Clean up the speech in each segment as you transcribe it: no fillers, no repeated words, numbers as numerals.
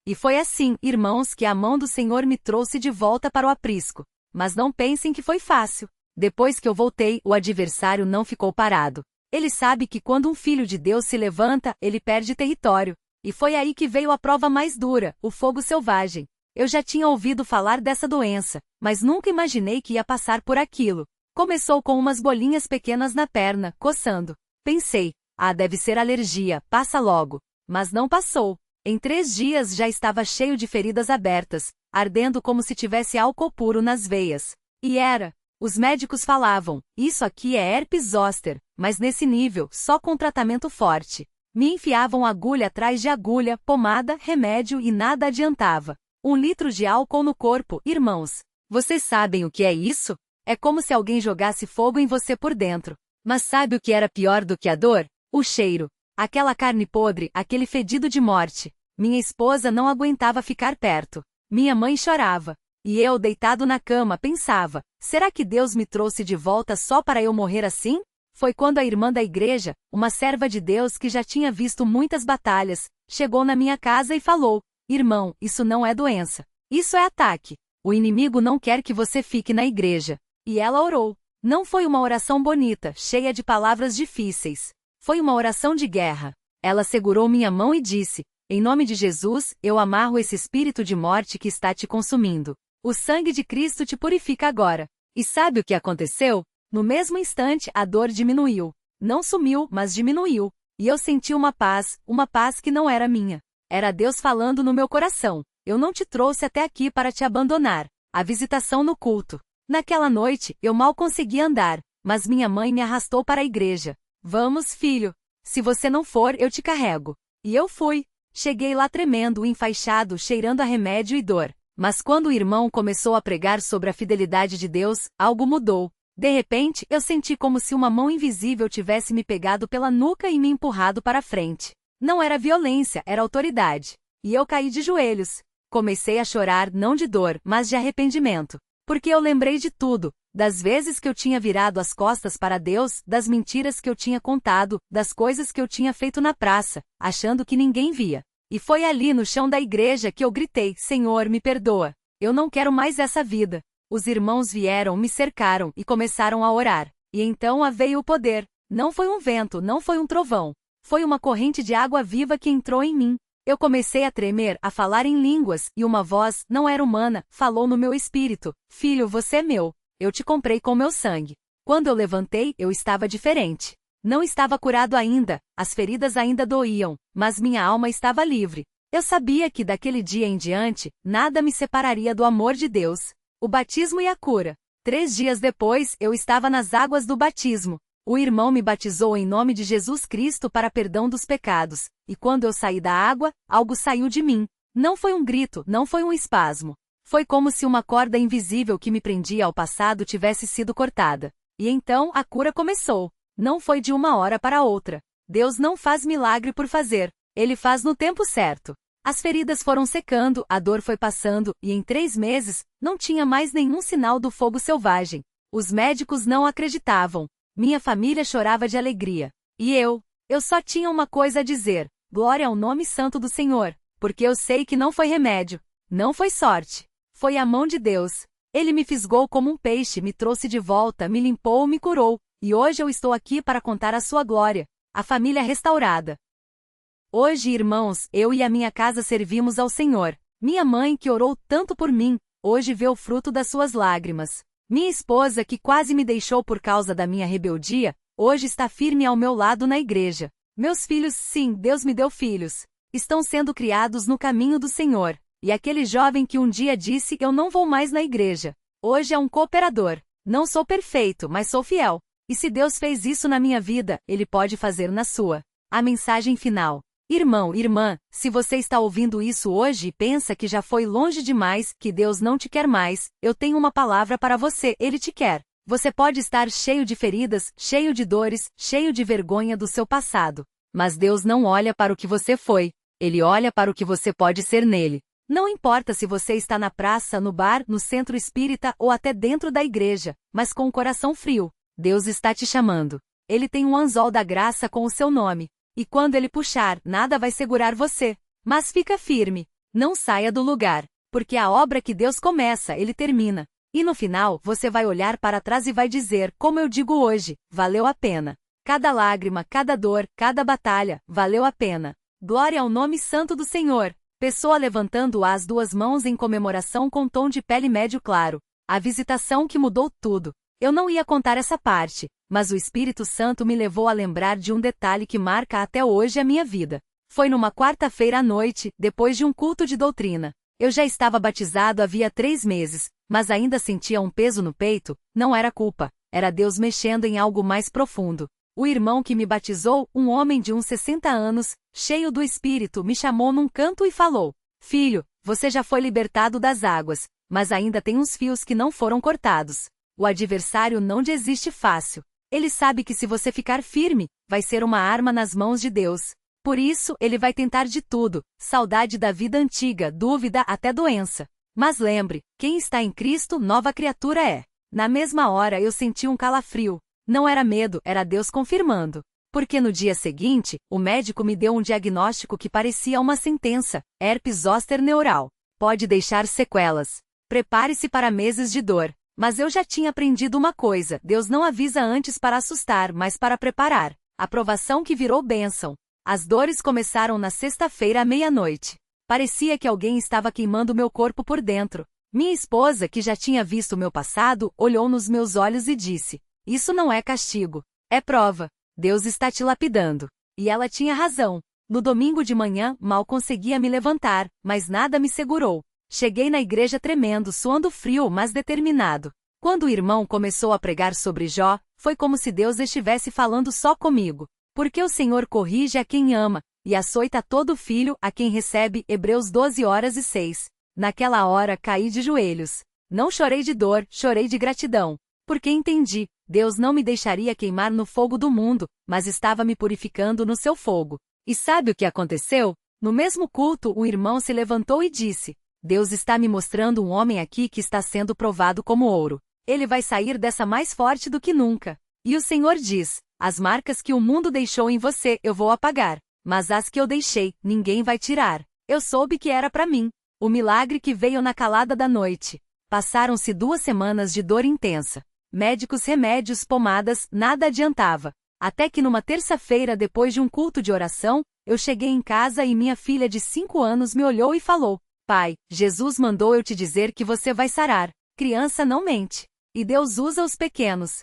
E foi assim, irmãos, que a mão do Senhor me trouxe de volta para o aprisco. Mas não pensem que foi fácil. Depois que eu voltei, o adversário não ficou parado. Ele sabe que quando um filho de Deus se levanta, ele perde território. E foi aí que veio a prova mais dura, o fogo selvagem. Eu já tinha ouvido falar dessa doença, mas nunca imaginei que ia passar por aquilo. Começou com umas bolinhas pequenas na perna, coçando. Pensei, deve ser alergia, passa logo. Mas não passou. Em 3 dias já estava cheio de feridas abertas, ardendo como se tivesse álcool puro nas veias. E era. Os médicos falavam, isso aqui é herpes zoster, mas nesse nível, só com tratamento forte. Me enfiavam agulha atrás de agulha, pomada, remédio e nada adiantava. 1 litro de álcool no corpo, irmãos. Vocês sabem o que é isso? É como se alguém jogasse fogo em você por dentro. Mas sabe o que era pior do que a dor? O cheiro. Aquela carne podre, aquele fedido de morte. Minha esposa não aguentava ficar perto. Minha mãe chorava. E eu, deitado na cama, pensava, será que Deus me trouxe de volta só para eu morrer assim? Foi quando a irmã da igreja, uma serva de Deus que já tinha visto muitas batalhas, chegou na minha casa e falou, irmão, isso não é doença. Isso é ataque. O inimigo não quer que você fique na igreja. E ela orou. Não foi uma oração bonita, cheia de palavras difíceis. Foi uma oração de guerra. Ela segurou minha mão e disse, em nome de Jesus, eu amarro esse espírito de morte que está te consumindo. O sangue de Cristo te purifica agora. E sabe o que aconteceu? No mesmo instante, a dor diminuiu. Não sumiu, mas diminuiu. E eu senti uma paz que não era minha. Era Deus falando no meu coração. Eu não te trouxe até aqui para te abandonar. A visitação no culto. Naquela noite, eu mal conseguia andar, mas minha mãe me arrastou para a igreja. Vamos, filho. Se você não for, eu te carrego. E eu fui. Cheguei lá tremendo, enfaixado, cheirando a remédio e dor. Mas quando o irmão começou a pregar sobre a fidelidade de Deus, algo mudou. De repente, eu senti como se uma mão invisível tivesse me pegado pela nuca e me empurrado para frente. Não era violência, era autoridade. E eu caí de joelhos. Comecei a chorar não de dor, mas de arrependimento. Porque eu lembrei de tudo, das vezes que eu tinha virado as costas para Deus, das mentiras que eu tinha contado, das coisas que eu tinha feito na praça, achando que ninguém via. E foi ali no chão da igreja que eu gritei, Senhor, me perdoa. Eu não quero mais essa vida. Os irmãos vieram, me cercaram e começaram a orar. E então veio o poder. Não foi um vento, não foi um trovão. Foi uma corrente de água viva que entrou em mim. Eu comecei a tremer, a falar em línguas, e uma voz, não era humana, falou no meu espírito, filho, você é meu. Eu te comprei com meu sangue. Quando eu levantei, eu estava diferente. Não estava curado ainda, as feridas ainda doíam, mas minha alma estava livre. Eu sabia que daquele dia em diante, nada me separaria do amor de Deus. O batismo e a cura. 3 dias depois, eu estava nas águas do batismo. O irmão me batizou em nome de Jesus Cristo para perdão dos pecados, e quando eu saí da água, algo saiu de mim. Não foi um grito, não foi um espasmo. Foi como se uma corda invisível que me prendia ao passado tivesse sido cortada. E então a cura começou. Não foi de uma hora para outra. Deus não faz milagre por fazer. Ele faz no tempo certo. As feridas foram secando, a dor foi passando, e em 3 meses, não tinha mais nenhum sinal do fogo selvagem. Os médicos não acreditavam. Minha família chorava de alegria. E eu só tinha uma coisa a dizer. Glória ao nome santo do Senhor. Porque eu sei que não foi remédio. Não foi sorte. Foi a mão de Deus. Ele me fisgou como um peixe, me trouxe de volta, me limpou, me curou. E hoje eu estou aqui para contar a sua glória. A família restaurada. Hoje, irmãos, eu e a minha casa servimos ao Senhor. Minha mãe, que orou tanto por mim, hoje vê o fruto das suas lágrimas. Minha esposa, que quase me deixou por causa da minha rebeldia, hoje está firme ao meu lado na igreja. Meus filhos, sim, Deus me deu filhos. Estão sendo criados no caminho do Senhor. E aquele jovem que um dia disse, eu não vou mais na igreja. Hoje é um cooperador. Não sou perfeito, mas sou fiel. E se Deus fez isso na minha vida, Ele pode fazer na sua. A mensagem final. Irmão, irmã, se você está ouvindo isso hoje e pensa que já foi longe demais, que Deus não te quer mais, eu tenho uma palavra para você, Ele te quer. Você pode estar cheio de feridas, cheio de dores, cheio de vergonha do seu passado. Mas Deus não olha para o que você foi. Ele olha para o que você pode ser nele. Não importa se você está na praça, no bar, no centro espírita ou até dentro da igreja, mas com o coração frio. Deus está te chamando. Ele tem um anzol da graça com o seu nome. E quando ele puxar, nada vai segurar você. Mas fica firme. Não saia do lugar, porque a obra que Deus começa, Ele termina. E no final, você vai olhar para trás e vai dizer, como eu digo hoje, valeu a pena. Cada lágrima, cada dor, cada batalha, valeu a pena. Glória ao nome santo do Senhor. Pessoa levantando as duas mãos em comemoração com tom de pele médio claro. A visitação que mudou tudo. Eu não ia contar essa parte, mas o Espírito Santo me levou a lembrar de um detalhe que marca até hoje a minha vida. Foi numa quarta-feira à noite, depois de um culto de doutrina. Eu já estava batizado havia 3 meses, mas ainda sentia um peso no peito. Não era culpa, era Deus mexendo em algo mais profundo. O irmão que me batizou, um homem de uns 60 anos, cheio do Espírito, me chamou num canto e falou: Filho, você já foi libertado das águas, mas ainda tem uns fios que não foram cortados. O adversário não desiste fácil. Ele sabe que se você ficar firme, vai ser uma arma nas mãos de Deus. Por isso, ele vai tentar de tudo, saudade da vida antiga, dúvida até doença. Mas lembre, quem está em Cristo, nova criatura é. Na mesma hora eu senti um calafrio. Não era medo, era Deus confirmando. Porque no dia seguinte, o médico me deu um diagnóstico que parecia uma sentença: herpes zoster neural. Pode deixar sequelas. Prepare-se para meses de dor. Mas eu já tinha aprendido uma coisa: Deus não avisa antes para assustar, mas para preparar. Aprovação que virou bênção. As dores começaram na sexta-feira à meia-noite. Parecia que alguém estava queimando meu corpo por dentro. Minha esposa, que já tinha visto meu passado, olhou nos meus olhos e disse: Isso não é castigo. É prova. Deus está te lapidando. E ela tinha razão. No domingo de manhã, mal conseguia me levantar, mas nada me segurou. Cheguei na igreja tremendo, suando frio, mas determinado. Quando o irmão começou a pregar sobre Jó, foi como se Deus estivesse falando só comigo. Porque o Senhor corrige a quem ama, e açoita todo filho a quem recebe. Hebreus 12:06. Naquela hora caí de joelhos. Não chorei de dor, chorei de gratidão. Porque entendi, Deus não me deixaria queimar no fogo do mundo, mas estava me purificando no seu fogo. E sabe o que aconteceu? No mesmo culto, um irmão se levantou e disse: Deus está me mostrando um homem aqui que está sendo provado como ouro. Ele vai sair dessa mais forte do que nunca. E o Senhor diz: as marcas que o mundo deixou em você, eu vou apagar. Mas as que eu deixei, ninguém vai tirar. Eu soube que era para mim. O milagre que veio na calada da noite. Passaram-se 2 semanas de dor intensa. Médicos, remédios, pomadas, nada adiantava. Até que numa terça-feira, depois de um culto de oração, eu cheguei em casa e minha filha de 5 anos me olhou e falou: Pai, Jesus mandou eu te dizer que você vai sarar. Criança não mente. E Deus usa os pequenos.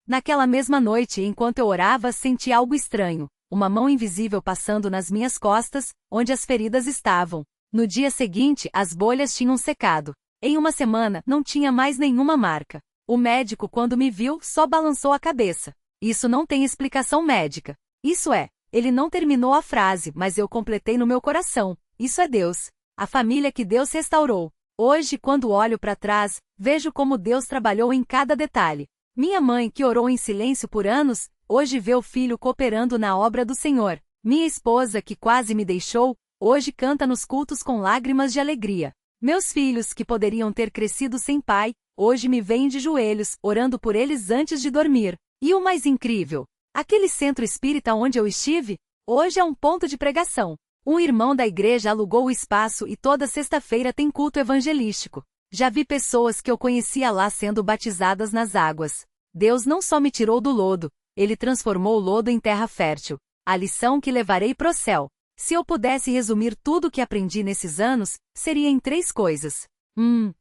Naquela mesma noite, enquanto eu orava, senti algo estranho. Uma mão invisível passando nas minhas costas, onde as feridas estavam. No dia seguinte, as bolhas tinham secado. Em uma semana, não tinha mais nenhuma marca. O médico, quando me viu, só balançou a cabeça. Isso não tem explicação médica. Isso é, ele não terminou a frase, mas eu completei no meu coração. Isso é Deus. A família que Deus restaurou. Hoje, quando olho para trás, vejo como Deus trabalhou em cada detalhe. Minha mãe, que orou em silêncio por anos, hoje vê o filho cooperando na obra do Senhor. Minha esposa, que quase me deixou, hoje canta nos cultos com lágrimas de alegria. Meus filhos, que poderiam ter crescido sem pai, hoje me veem de joelhos, orando por eles antes de dormir. E o mais incrível, aquele centro espírita onde eu estive, hoje é um ponto de pregação. Um irmão da igreja alugou o espaço e toda sexta-feira tem culto evangelístico. Já vi pessoas que eu conhecia lá sendo batizadas nas águas. Deus não só me tirou do lodo, Ele transformou o lodo em terra fértil. A lição que levarei pro céu. Se eu pudesse resumir tudo o que aprendi nesses anos, seria em 3 coisas.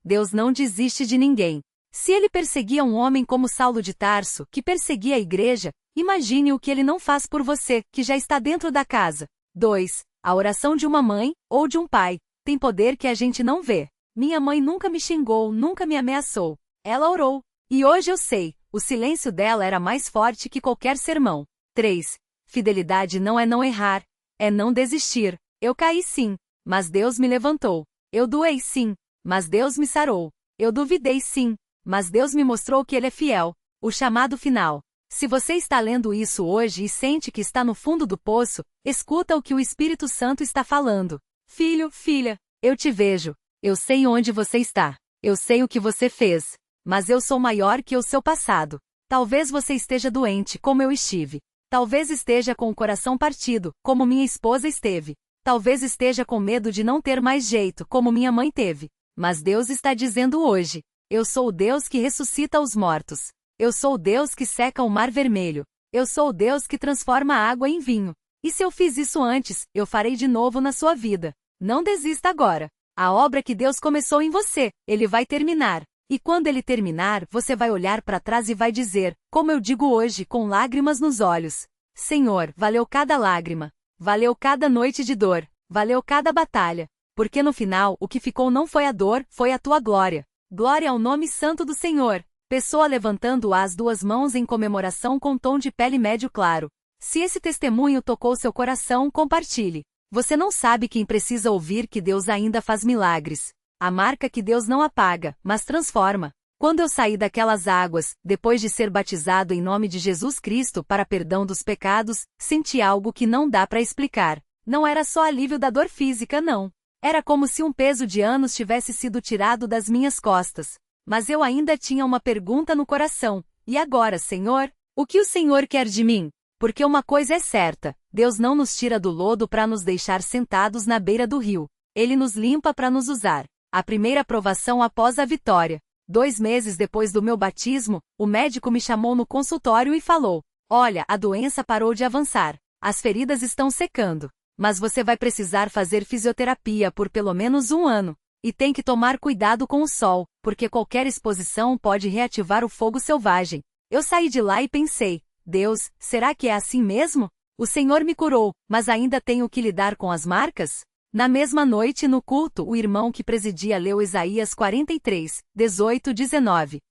Deus não desiste de ninguém. Se Ele perseguia um homem como Saulo de Tarso, que perseguia a igreja, imagine o que Ele não faz por você, que já está dentro da casa. 2. A oração de uma mãe, ou de um pai, tem poder que a gente não vê. Minha mãe nunca me xingou, nunca me ameaçou. Ela orou. E hoje eu sei, o silêncio dela era mais forte que qualquer sermão. 3. Fidelidade não é não errar, é não desistir. Eu caí sim, mas Deus me levantou. Eu doei sim, mas Deus me sarou. Eu duvidei sim, mas Deus me mostrou que Ele é fiel. O chamado final. Se você está lendo isso hoje e sente que está no fundo do poço, escuta o que o Espírito Santo está falando. Filho, filha, eu te vejo. Eu sei onde você está. Eu sei o que você fez. Mas eu sou maior que o seu passado. Talvez você esteja doente, como eu estive. Talvez esteja com o coração partido, como minha esposa esteve. Talvez esteja com medo de não ter mais jeito, como minha mãe teve. Mas Deus está dizendo hoje: eu sou o Deus que ressuscita os mortos. Eu sou o Deus que seca o mar vermelho. Eu sou o Deus que transforma a água em vinho. E se eu fiz isso antes, eu farei de novo na sua vida. Não desista agora. A obra que Deus começou em você, Ele vai terminar. E quando Ele terminar, você vai olhar para trás e vai dizer, como eu digo hoje, com lágrimas nos olhos: Senhor, valeu cada lágrima. Valeu cada noite de dor. Valeu cada batalha. Porque no final, o que ficou não foi a dor, foi a tua glória. Glória ao nome santo do Senhor. Pessoa levantando as duas mãos em comemoração com tom de pele médio claro. Se esse testemunho tocou seu coração, compartilhe. Você não sabe quem precisa ouvir que Deus ainda faz milagres. A marca que Deus não apaga, mas transforma. Quando eu saí daquelas águas, depois de ser batizado em nome de Jesus Cristo para perdão dos pecados, senti algo que não dá para explicar. Não era só alívio da dor física, não. Era como se um peso de anos tivesse sido tirado das minhas costas. Mas eu ainda tinha uma pergunta no coração. E agora, Senhor? O que o Senhor quer de mim? Porque uma coisa é certa: Deus não nos tira do lodo para nos deixar sentados na beira do rio. Ele nos limpa para nos usar. A primeira provação após a vitória. 2 meses depois do meu batismo, o médico me chamou no consultório e falou: olha, a doença parou de avançar. As feridas estão secando. Mas você vai precisar fazer fisioterapia por pelo menos 1 ano. E tem que tomar cuidado com o sol, porque qualquer exposição pode reativar o fogo selvagem. Eu saí de lá e pensei: Deus, será que é assim mesmo? O Senhor me curou, mas ainda tenho que lidar com as marcas? Na mesma noite no culto, o irmão que presidia leu Isaías 43, 18, 19.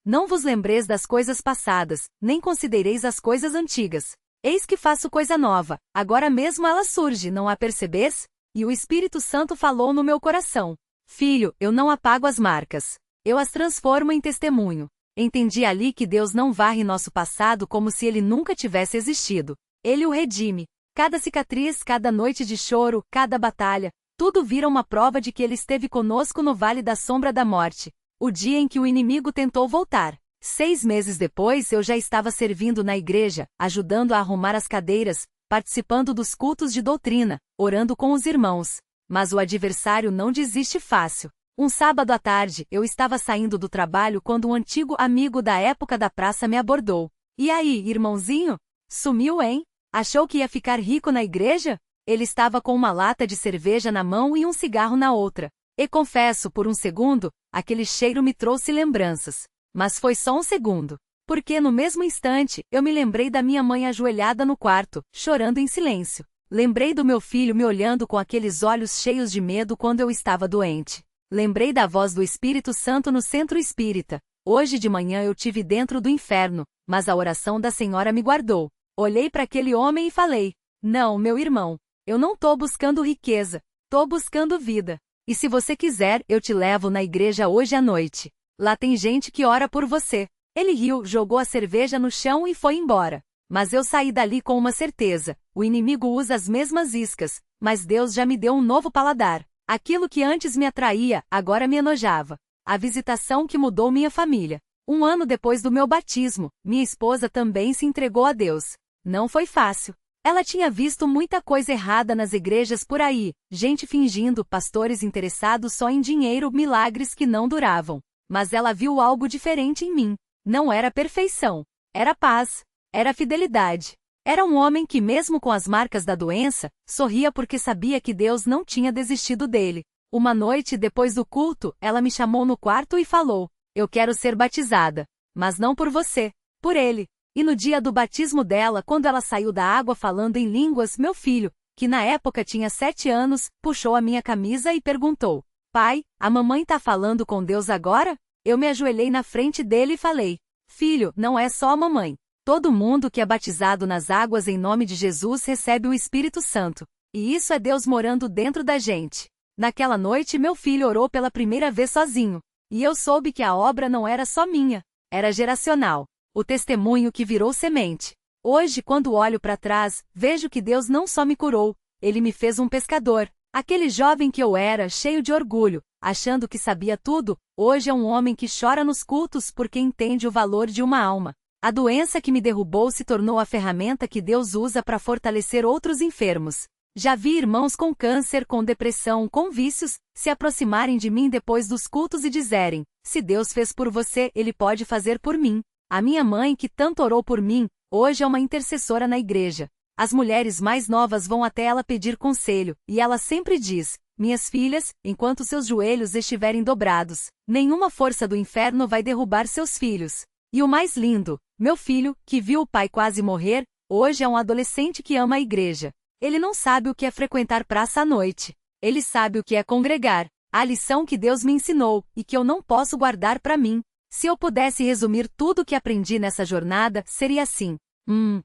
Não vos lembreis das coisas passadas, nem considereis as coisas antigas. Eis que faço coisa nova, agora mesmo ela surge, não a percebes? E o Espírito Santo falou no meu coração: Filho, eu não apago as marcas. Eu as transformo em testemunho. Entendi ali que Deus não varre nosso passado como se ele nunca tivesse existido. Ele o redime. Cada cicatriz, cada noite de choro, cada batalha, tudo vira uma prova de que Ele esteve conosco no vale da sombra da morte. O dia em que o inimigo tentou voltar. 6 meses depois eu já estava servindo na igreja, ajudando a arrumar as cadeiras, participando dos cultos de doutrina, orando com os irmãos. Mas o adversário não desiste fácil. Um sábado à tarde, eu estava saindo do trabalho quando um antigo amigo da época da praça me abordou. E aí, irmãozinho? Sumiu, hein? Achou que ia ficar rico na igreja? Ele estava com uma lata de cerveja na mão e um cigarro na outra. E confesso, por um segundo, aquele cheiro me trouxe lembranças. Mas foi só um segundo. Porque no mesmo instante, eu me lembrei da minha mãe ajoelhada no quarto, chorando em silêncio. Lembrei do meu filho me olhando com aqueles olhos cheios de medo quando eu estava doente. Lembrei da voz do Espírito Santo no centro espírita. Hoje de manhã eu tive dentro do inferno, mas a oração da Senhora me guardou. Olhei para aquele homem e falei: não, meu irmão, eu não tô buscando riqueza, tô buscando vida. E se você quiser, eu te levo na igreja hoje à noite. Lá tem gente que ora por você. Ele riu, jogou a cerveja no chão e foi embora. Mas eu saí dali com uma certeza: o inimigo usa as mesmas iscas, mas Deus já me deu um novo paladar. Aquilo que antes me atraía, agora me enojava. A visitação que mudou minha família. 1 ano depois do meu batismo, minha esposa também se entregou a Deus. Não foi fácil. Ela tinha visto muita coisa errada nas igrejas por aí, gente fingindo, pastores interessados só em dinheiro, milagres que não duravam. Mas ela viu algo diferente em mim. Não era perfeição. Era paz. Era fidelidade. Era um homem que, mesmo com as marcas da doença, sorria porque sabia que Deus não tinha desistido dele. Uma noite depois do culto, ela me chamou no quarto e falou: eu quero ser batizada. Mas não por você. Por ele. E no dia do batismo dela, quando ela saiu da água falando em línguas, meu filho, que na época tinha 7 anos, puxou a minha camisa e perguntou: pai, a mamãe tá falando com Deus agora? Eu me ajoelhei na frente dele e falei: filho, não é só a mamãe. Todo mundo que é batizado nas águas em nome de Jesus recebe o Espírito Santo. E isso é Deus morando dentro da gente. Naquela noite meu filho orou pela primeira vez sozinho. E eu soube que a obra não era só minha. Era geracional. O testemunho que virou semente. Hoje, quando olho para trás, vejo que Deus não só me curou, Ele me fez um pescador. Aquele jovem que eu era, cheio de orgulho, achando que sabia tudo, hoje é um homem que chora nos cultos porque entende o valor de uma alma. A doença que me derrubou se tornou a ferramenta que Deus usa para fortalecer outros enfermos. Já vi irmãos com câncer, com depressão, com vícios, se aproximarem de mim depois dos cultos e dizerem: se Deus fez por você, Ele pode fazer por mim. A minha mãe, que tanto orou por mim, hoje é uma intercessora na igreja. As mulheres mais novas vão até ela pedir conselho, e ela sempre diz: minhas filhas, enquanto seus joelhos estiverem dobrados, nenhuma força do inferno vai derrubar seus filhos. E o mais lindo, meu filho, que viu o pai quase morrer, hoje é um adolescente que ama a igreja. Ele não sabe o que é frequentar praça à noite. Ele sabe o que é congregar. A lição que Deus me ensinou, e que eu não posso guardar para mim. Se eu pudesse resumir tudo o que aprendi nessa jornada, seria assim: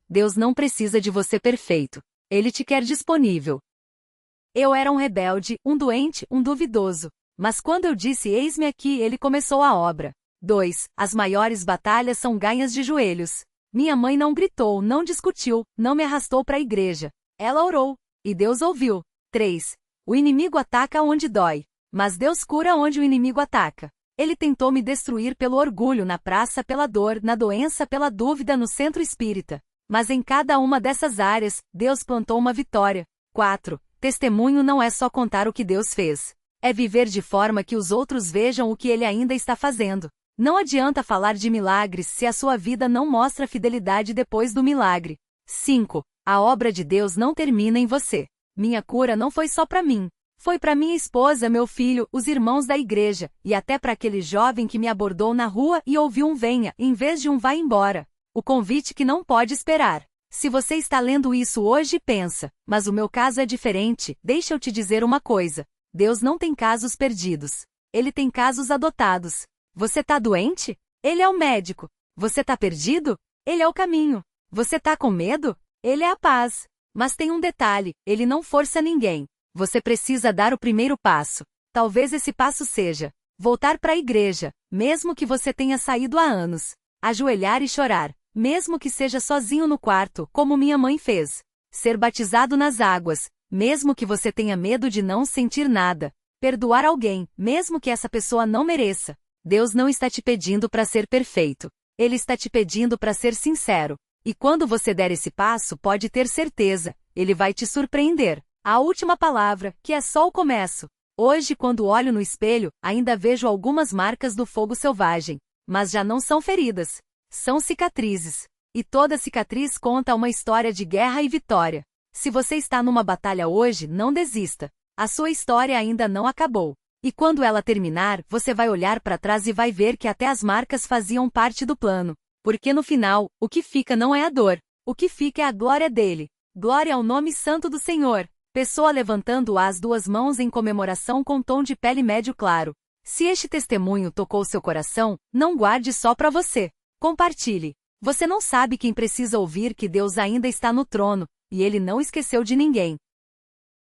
Deus não precisa de você perfeito. Ele te quer disponível. Eu era um rebelde, um doente, um duvidoso. Mas quando eu disse eis-me aqui, Ele começou a obra. 2. As maiores batalhas são ganhas de joelhos. Minha mãe não gritou, não discutiu, não me arrastou para a igreja. Ela orou, e Deus ouviu. 3. O inimigo ataca onde dói, mas Deus cura onde o inimigo ataca. Ele tentou me destruir pelo orgulho, na praça pela dor, na doença pela dúvida, no centro espírita. Mas em cada uma dessas áreas, Deus plantou uma vitória. 4. Testemunho não é só contar o que Deus fez. É viver de forma que os outros vejam o que Ele ainda está fazendo. Não adianta falar de milagres se a sua vida não mostra fidelidade depois do milagre. 5. A obra de Deus não termina em você. Minha cura não foi só para mim. Foi para minha esposa, meu filho, os irmãos da igreja, e até para aquele jovem que me abordou na rua e ouviu um venha, em vez de um vá embora. O convite que não pode esperar. Se você está lendo isso hoje e pensa: mas o meu caso é diferente, deixa eu te dizer uma coisa. Deus não tem casos perdidos. Ele tem casos adotados. Você está doente? Ele é o médico. Você está perdido? Ele é o caminho. Você está com medo? Ele é a paz. Mas tem um detalhe: Ele não força ninguém. Você precisa dar o primeiro passo. Talvez esse passo seja voltar para a igreja, mesmo que você tenha saído há anos. Ajoelhar e chorar, mesmo que seja sozinho no quarto, como minha mãe fez. Ser batizado nas águas, mesmo que você tenha medo de não sentir nada. Perdoar alguém, mesmo que essa pessoa não mereça. Deus não está te pedindo para ser perfeito. Ele está te pedindo para ser sincero. E quando você der esse passo, pode ter certeza, Ele vai te surpreender. A última palavra, que é só o começo. Hoje, quando olho no espelho, ainda vejo algumas marcas do fogo selvagem. Mas já não são feridas. São cicatrizes. E toda cicatriz conta uma história de guerra e vitória. Se você está numa batalha hoje, não desista. A sua história ainda não acabou. E quando ela terminar, você vai olhar para trás e vai ver que até as marcas faziam parte do plano. Porque no final, o que fica não é a dor. O que fica é a glória dele. Glória ao nome santo do Senhor. Pessoa levantando as duas mãos em comemoração com tom de pele médio claro. Se este testemunho tocou seu coração, não guarde só para você. Compartilhe. Você não sabe quem precisa ouvir que Deus ainda está no trono, e Ele não esqueceu de ninguém.